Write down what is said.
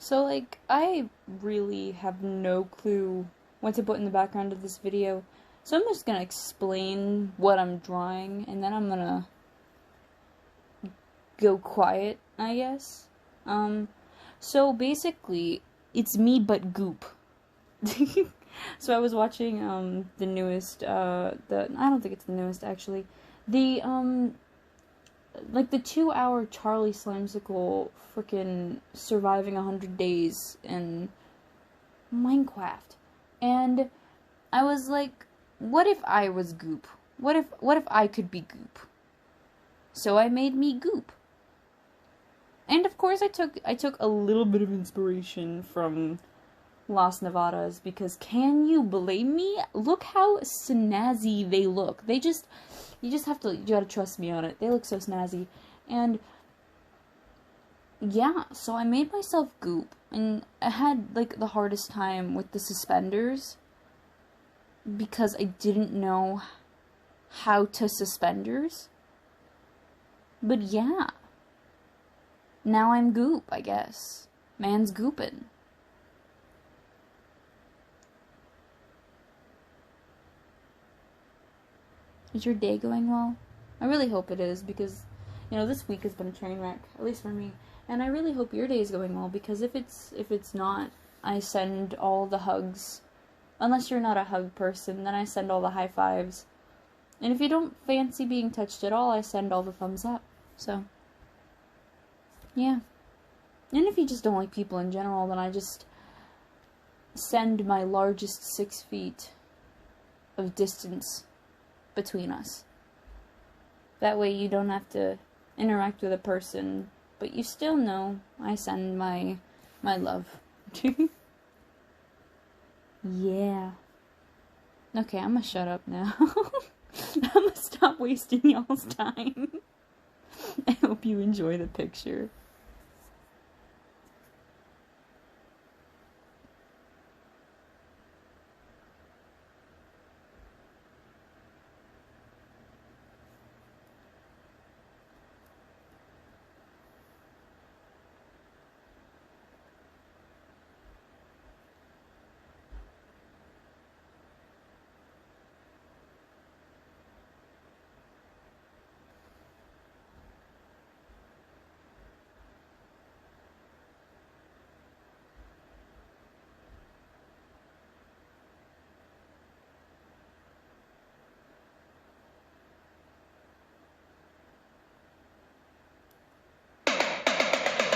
So, like, I really have no clue what to put in the background of this video. So I'm just gonna explain what I'm drawing, and then I'm gonna go quiet, I guess. So basically, it's me but goop. So I was watching, the newest, I don't think it's the newest, actually. Like the 2-hour Charlie Slimesicle frickin' surviving 100 days in Minecraft. And I was like, what if I was Goop? What if I could be Goop? So I made me Goop. And of course I took a little bit of inspiration from Las Nevadas, because can you blame me? Look how snazzy they look. You gotta trust me on it. They look so snazzy. And yeah, so I made myself Goop, and I had like the hardest time with the suspenders because I didn't know how to suspenders. But yeah, now I'm Goop, I guess. Man's goopin'. Is your day going well? I really hope it is, because, you know, this week has been a train wreck, at least for me. And I really hope your day is going well, because if it's not, I send all the hugs. Unless you're not a hug person, then I send all the high fives. And if you don't fancy being touched at all, I send all the thumbs up. So, yeah. And if you just don't like people in general, then I just send my largest 6 feet of distance between us. That way you don't have to interact with a person, but you still know I send my love. Yeah. Okay, I'm gonna shut up now. I'm gonna stop wasting y'all's time. I hope you enjoy the picture.